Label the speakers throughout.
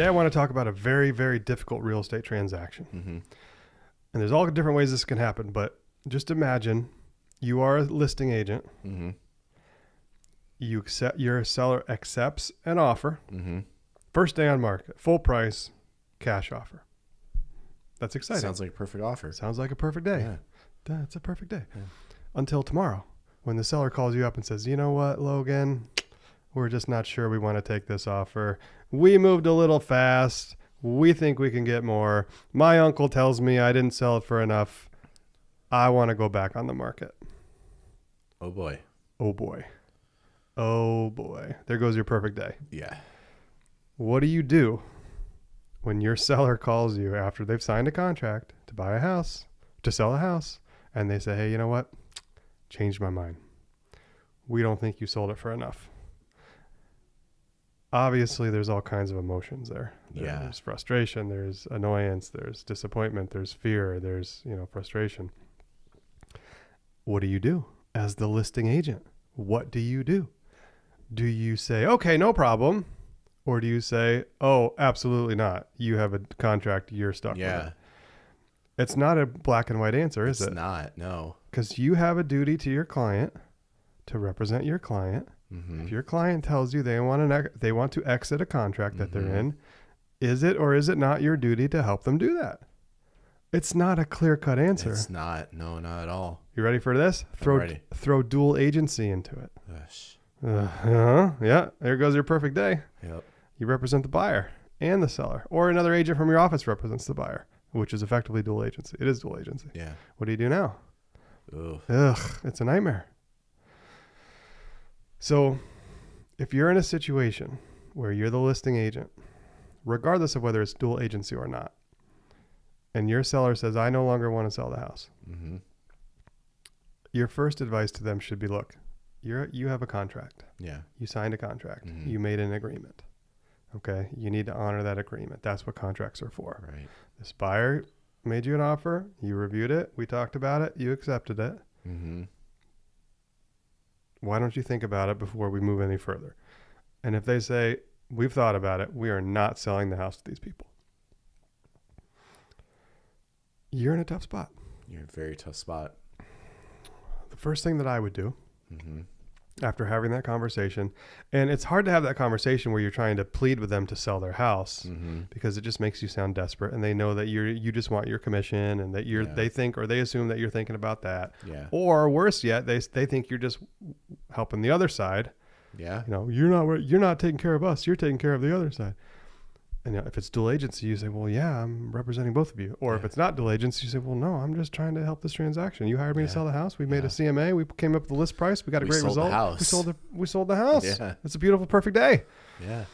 Speaker 1: Today I want to talk about a very, very difficult real estate transaction.
Speaker 2: Mm-hmm.
Speaker 1: And there's all different ways this can happen, but just imagine you are a listing agent.
Speaker 2: Mm-hmm.
Speaker 1: Your seller accepts an offer.
Speaker 2: Mm-hmm.
Speaker 1: First day on market, full price, cash offer. That's exciting.
Speaker 2: Sounds like a perfect offer.
Speaker 1: Sounds like a perfect day.
Speaker 2: Yeah.
Speaker 1: That's a perfect day.
Speaker 2: Yeah.
Speaker 1: Until tomorrow, when the seller calls you up and says, you know what, Logan, we're just not sure we want to take this offer. We moved a little fast. We think we can get more. My uncle tells me I didn't sell it for enough. I want to go back on the market.
Speaker 2: Oh boy.
Speaker 1: Oh boy. Oh boy. There goes your perfect day.
Speaker 2: Yeah.
Speaker 1: What do you do when your seller calls you after they've signed a contract to buy a house, to sell a house, and they say, hey, you know what? Changed my mind. We don't think you sold it for enough. Obviously, there's all kinds of emotions there.
Speaker 2: Yeah.
Speaker 1: There's frustration, there's annoyance, there's disappointment, there's fear, there's, frustration. What do you do as the listing agent? What do you do? Do you say, okay, no problem? Or do you say, oh, absolutely not. You have a contract, you're stuck with it. It's not a black and white answer, is it?
Speaker 2: It's not, no.
Speaker 1: Because you have a duty to your client to represent your client.
Speaker 2: Mm-hmm.
Speaker 1: If your client tells you they want to exit a contract that they're in, is it or is it not your duty to help them do that? It's not a clear-cut answer.
Speaker 2: It's not. No, not at all.
Speaker 1: You ready for this?
Speaker 2: Ready.
Speaker 1: Throw dual agency into it.
Speaker 2: Gosh.
Speaker 1: Yeah, there goes your perfect day.
Speaker 2: Yep.
Speaker 1: You represent the buyer and the seller, or another agent from your office represents the buyer, which is effectively dual agency. It is dual agency.
Speaker 2: Yeah.
Speaker 1: What do you do now?
Speaker 2: Ugh.
Speaker 1: It's a nightmare. So if you're in a situation where you're the listing agent, regardless of whether it's dual agency or not, and your seller says, I no longer want to sell the house,
Speaker 2: Mm-hmm.
Speaker 1: your first advice to them should be, look, you have a contract.
Speaker 2: Yeah.
Speaker 1: You signed a contract.
Speaker 2: Mm-hmm.
Speaker 1: You made an agreement. Okay. You need to honor that agreement. That's what contracts are for.
Speaker 2: Right.
Speaker 1: This buyer made you an offer. You reviewed it. We talked about it. You accepted it.
Speaker 2: Mm-hmm.
Speaker 1: Why don't you think about it before we move any further? And if they say, we've thought about it, we are not selling the house to these people, you're in a tough spot.
Speaker 2: You're in a very tough spot.
Speaker 1: The first thing that I would do
Speaker 2: Mm-hmm.
Speaker 1: after having that conversation, and it's hard to have that conversation where you're trying to plead with them to sell their house,
Speaker 2: Mm-hmm.
Speaker 1: because it just makes you sound desperate, and they know that you just want your commission, and that they think, or they assume that you're thinking about that.
Speaker 2: Yeah.
Speaker 1: Or worse yet, they think you're just helping the other side.
Speaker 2: Yeah.
Speaker 1: You're not taking care of us, you're taking care of the other side. And if it's dual agency, you say, well, yeah, I'm representing both of you. Or if it's not dual agency, you say, well, no, I'm just trying to help this transaction. You hired me to sell the house. We made a CMA. We came up with the list price. We got a great result.
Speaker 2: The house.
Speaker 1: We sold the house.
Speaker 2: Yeah.
Speaker 1: It's a beautiful, perfect day.
Speaker 2: Yeah.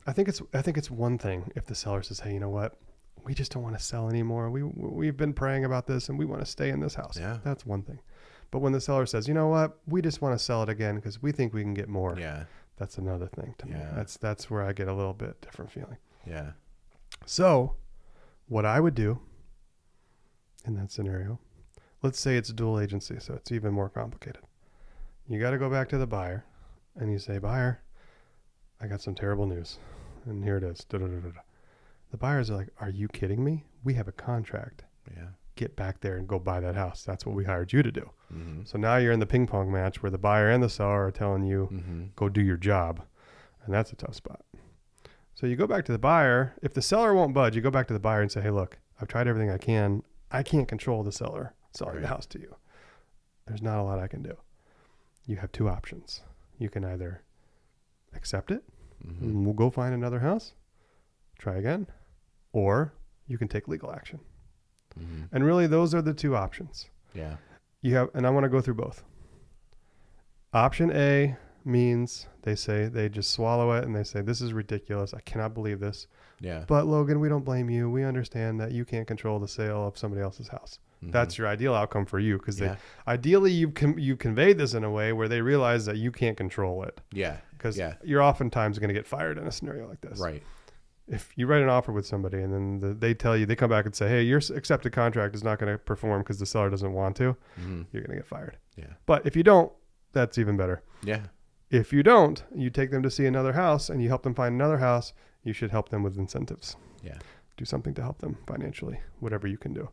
Speaker 1: I think it's one thing if the seller says, hey, you know what? We just don't want to sell anymore. We've been praying about this and we want to stay in this house.
Speaker 2: Yeah.
Speaker 1: That's one thing. But when the seller says, you know what? We just want to sell it again because we think we can get more.
Speaker 2: Yeah.
Speaker 1: That's another thing to me.
Speaker 2: Yeah.
Speaker 1: That's where I get a little bit different feeling.
Speaker 2: Yeah.
Speaker 1: So what I would do in that scenario, let's say it's dual agency, so it's even more complicated. You got to go back to the buyer and you say, buyer, I got some terrible news. And here it is. Da-da-da-da-da. The buyers are like, are you kidding me? We have a contract.
Speaker 2: Yeah.
Speaker 1: Get back there and go buy that house. That's what we hired you to do.
Speaker 2: Mm-hmm.
Speaker 1: So now you're in the ping pong match where the buyer and the seller are telling you,
Speaker 2: Mm-hmm.
Speaker 1: go do your job. And that's a tough spot. So you go back to the buyer. If the seller won't budge, you go back to the buyer and say, hey, look, I've tried everything I can. I can't control the seller selling the house to you. There's not a lot I can do. You have two options. You can either accept it,
Speaker 2: Mm-hmm.
Speaker 1: and we'll go find another house, try again, or you can take legal action.
Speaker 2: Mm-hmm.
Speaker 1: And really, those are the two options.
Speaker 2: Yeah.
Speaker 1: And I want to go through both. Option A means they just swallow it and they say, this is ridiculous. I cannot believe this.
Speaker 2: Yeah.
Speaker 1: But Logan, we don't blame you. We understand that you can't control the sale of somebody else's house.
Speaker 2: Mm-hmm.
Speaker 1: That's your ideal outcome for you, because ideally you've conveyed this in a way where they realize that you can't control it.
Speaker 2: Yeah.
Speaker 1: Because you're oftentimes going to get fired in a scenario like this.
Speaker 2: Right.
Speaker 1: If you write an offer with somebody and then they tell you, they come back and say, hey, your accepted contract is not going to perform because the seller doesn't want to,
Speaker 2: Mm-hmm.
Speaker 1: you're going to get fired.
Speaker 2: Yeah.
Speaker 1: But if you don't, that's even better.
Speaker 2: Yeah.
Speaker 1: If you don't, you take them to see another house and you help them find another house. you should help them with incentives.
Speaker 2: Yeah.
Speaker 1: Do something to help them financially, whatever you can do.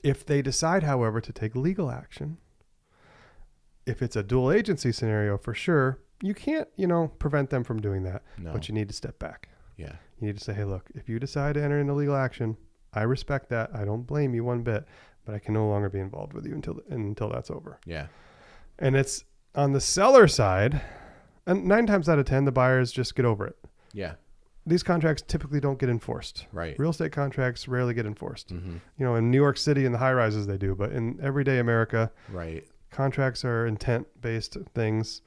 Speaker 1: If they decide, however, to take legal action, if it's a dual agency scenario, for sure, you can't, prevent them from doing that,
Speaker 2: No.
Speaker 1: but you need to step back.
Speaker 2: Yeah.
Speaker 1: You need to say, hey, look, if you decide to enter into legal action, I respect that. I don't blame you one bit, but I can no longer be involved with you until that's over.
Speaker 2: Yeah.
Speaker 1: And it's on the seller side, and 9 times out of 10, the buyers just get over it.
Speaker 2: Yeah.
Speaker 1: These contracts typically don't get enforced.
Speaker 2: Right.
Speaker 1: Real estate contracts rarely get enforced.
Speaker 2: Mm-hmm.
Speaker 1: In New York City in the high rises they do, but in everyday America,
Speaker 2: Right.
Speaker 1: contracts are intent-based things.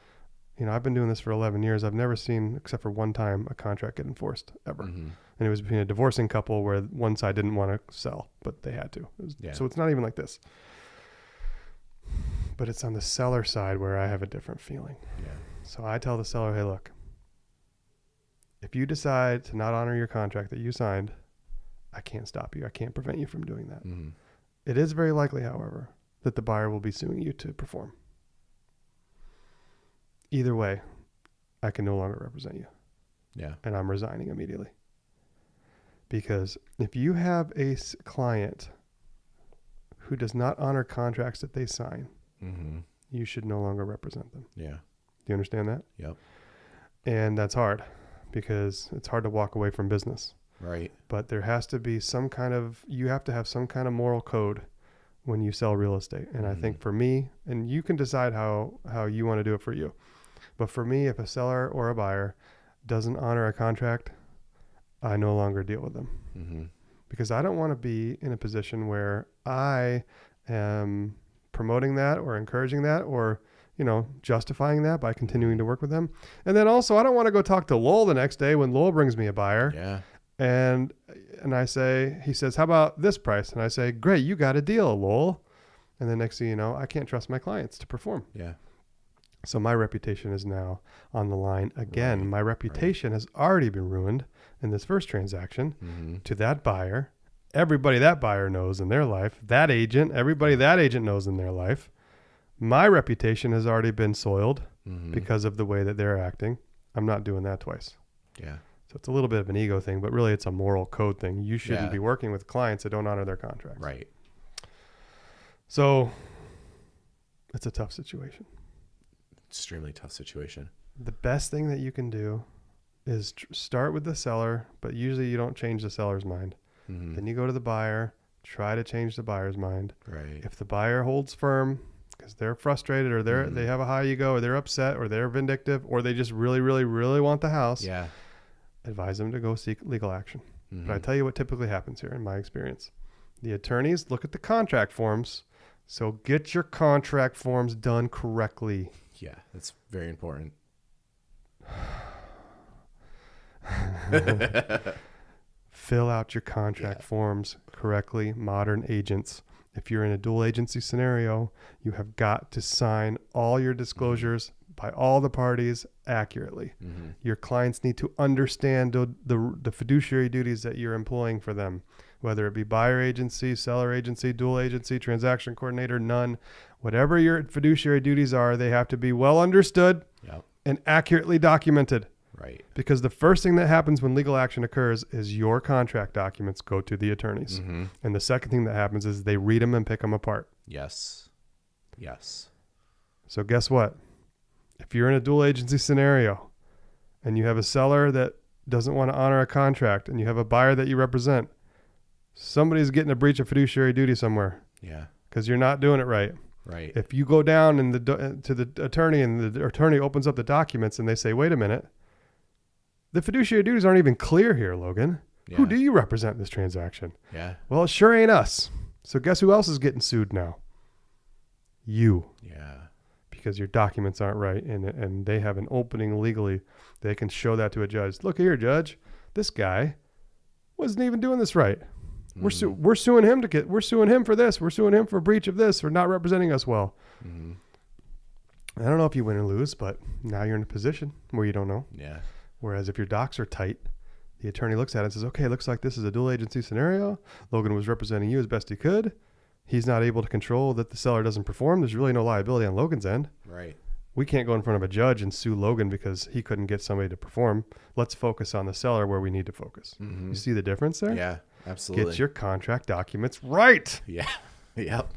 Speaker 1: I've been doing this for 11 years. I've never seen, except for one time, a contract get enforced ever.
Speaker 2: Mm-hmm.
Speaker 1: And it was between a divorcing couple where one side didn't want to sell, but they had to. So it's not even like this. But it's on the seller side where I have a different feeling.
Speaker 2: Yeah.
Speaker 1: So I tell the seller, hey, look, if you decide to not honor your contract that you signed, I can't stop you. I can't prevent you from doing that.
Speaker 2: Mm-hmm.
Speaker 1: It is very likely, however, that the buyer will be suing you to perform. Either way, I can no longer represent you.
Speaker 2: Yeah.
Speaker 1: And I'm resigning immediately. Because if you have a client who does not honor contracts that they sign,
Speaker 2: Mm-hmm.
Speaker 1: you should no longer represent them.
Speaker 2: Yeah.
Speaker 1: Do you understand that?
Speaker 2: Yep.
Speaker 1: And that's hard because it's hard to walk away from business.
Speaker 2: Right.
Speaker 1: But there has to be you have to have some kind of moral code when you sell real estate. And I think for me, and you can decide how you want to do it for you. But for me, if a seller or a buyer doesn't honor a contract, I no longer deal with them.
Speaker 2: Mm-hmm.
Speaker 1: Because I don't want to be in a position where I am promoting that or encouraging that or, justifying that by continuing to work with them. And then also, I don't want to go talk to Lowell the next day when Lowell brings me a buyer.
Speaker 2: Yeah.
Speaker 1: And he says, how about this price? And I say, great, you got a deal, Lowell. And then next thing you know, I can't trust my clients to perform.
Speaker 2: Yeah.
Speaker 1: So my reputation is now on the line again.
Speaker 2: Right.
Speaker 1: My reputation has already been ruined in this first transaction to that buyer. Everybody that buyer knows in their life, that agent, everybody that agent knows in their life. My reputation has already been soiled because of the way that they're acting. I'm not doing that twice.
Speaker 2: Yeah.
Speaker 1: So it's a little bit of an ego thing, but really it's a moral code thing. You shouldn't be working with clients that don't honor their contracts.
Speaker 2: Right.
Speaker 1: So it's a tough situation.
Speaker 2: Extremely tough situation.
Speaker 1: The best thing that you can do is start with the seller, but usually you don't change the seller's mind.
Speaker 2: Mm-hmm.
Speaker 1: Then you go to the buyer, try to change the buyer's mind.
Speaker 2: Right.
Speaker 1: If the buyer holds firm because they're frustrated or they have a high ego or they're upset or they're vindictive or they just really, really, really want the house, advise them to go seek legal action.
Speaker 2: Mm-hmm.
Speaker 1: But I tell you what typically happens here in my experience. The attorneys look at the contract forms. So get your contract forms done correctly.
Speaker 2: Yeah, that's very important.
Speaker 1: Fill out your contract forms correctly. Modern agents. If you're in a dual agency scenario, you have got to sign all your disclosures by all the parties accurately. Mm-hmm. Your clients need to understand the fiduciary duties that you're employing for them, whether it be buyer agency, seller agency, dual agency, transaction coordinator, none. Whatever your fiduciary duties are, they have to be well understood and accurately documented.
Speaker 2: Right.
Speaker 1: Because the first thing that happens when legal action occurs is your contract documents go to the attorneys. Mm-hmm. And the second thing that happens is they read them and pick them apart.
Speaker 2: Yes. Yes.
Speaker 1: So guess what? If you're in a dual agency scenario and you have a seller that doesn't want to honor a contract and you have a buyer that you represent, somebody's getting a breach of fiduciary duty somewhere.
Speaker 2: Yeah.
Speaker 1: Because you're not doing it right.
Speaker 2: Right.
Speaker 1: If you go down to the attorney and the attorney opens up the documents and they say, wait a minute, the fiduciary duties aren't even clear here, Logan. Yeah. Who do you represent in this transaction?
Speaker 2: Yeah.
Speaker 1: Well, it sure ain't us. So guess who else is getting sued now? You.
Speaker 2: Yeah.
Speaker 1: Because your documents aren't right and they have an opening legally. They can show that to a judge. Look here, judge. This guy wasn't even doing this right. Mm-hmm. We're suing him we're suing him for this. We're suing him for breach of this, for not representing us well. Mm-hmm. I don't know if you win or lose, but now you're in a position where you don't know.
Speaker 2: Yeah.
Speaker 1: Whereas if your docs are tight, the attorney looks at it and says, okay, looks like this is a dual agency scenario. Logan was representing you as best he could. He's not able to control that the seller doesn't perform. There's really no liability on Logan's end.
Speaker 2: Right.
Speaker 1: We can't go in front of a judge and sue Logan because he couldn't get somebody to perform. Let's focus on the seller where we need to focus.
Speaker 2: Mm-hmm.
Speaker 1: You see the difference there?
Speaker 2: Yeah, absolutely.
Speaker 1: Get your contract documents right.
Speaker 2: Yeah. Yep.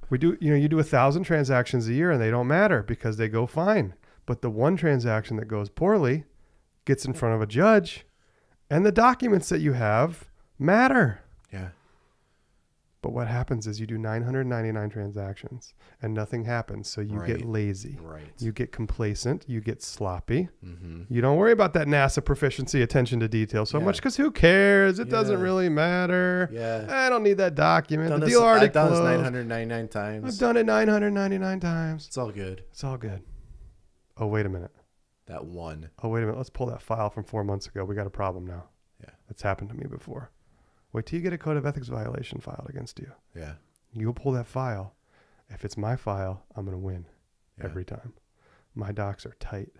Speaker 1: We do, you do 1,000 transactions a year and they don't matter because they go fine. But the one transaction that goes poorly gets in front of a judge and the documents that you have matter.
Speaker 2: Yeah.
Speaker 1: But what happens is you do 999 transactions and nothing happens. So you get lazy.
Speaker 2: Right.
Speaker 1: You get complacent. You get sloppy.
Speaker 2: Mm-hmm.
Speaker 1: You don't worry about that NASA proficiency, attention to detail so
Speaker 2: Yeah.
Speaker 1: much because who cares? It doesn't
Speaker 2: Yeah.
Speaker 1: really matter.
Speaker 2: Yeah.
Speaker 1: I don't need that document.
Speaker 2: I've
Speaker 1: The deal already
Speaker 2: done this
Speaker 1: closed.
Speaker 2: 999 times.
Speaker 1: I've done it 999 times.
Speaker 2: It's all good.
Speaker 1: It's all good. Oh, wait a minute.
Speaker 2: That one.
Speaker 1: Oh, wait a minute. Let's pull that file from 4 months ago. We got a problem now.
Speaker 2: Yeah.
Speaker 1: That's happened to me before. Wait till you get a code of ethics violation filed against you.
Speaker 2: Yeah.
Speaker 1: You'll pull that file. If it's my file, I'm going to win
Speaker 2: Yeah.
Speaker 1: every time. My docs are tight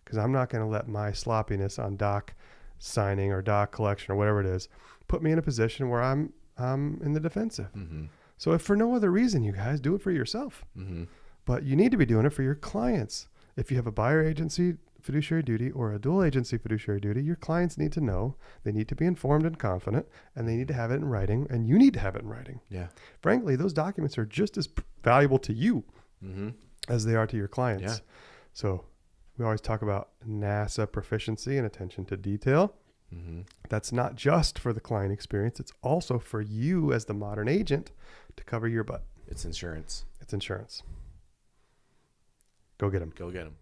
Speaker 1: because I'm not going to let my sloppiness on doc signing or doc collection or whatever it is put me in a position where I'm in the defensive.
Speaker 2: Mm-hmm.
Speaker 1: So if for no other reason, you guys do it for yourself,
Speaker 2: Mm-hmm.
Speaker 1: but you need to be doing it for your clients. If you have a buyer agency fiduciary duty or a dual agency fiduciary duty, your clients need to know, they need to be informed and confident, and they need to have it in writing, and you need to have it in writing.
Speaker 2: Yeah.
Speaker 1: Frankly, those documents are just as valuable to you
Speaker 2: Mm-hmm.
Speaker 1: as they are to your clients.
Speaker 2: Yeah.
Speaker 1: So we always talk about NASA proficiency and attention to detail.
Speaker 2: Mm-hmm.
Speaker 1: That's not just for the client experience. It's also for you as the modern agent to cover your butt.
Speaker 2: It's insurance.
Speaker 1: It's insurance. Go get them.
Speaker 2: Go get them.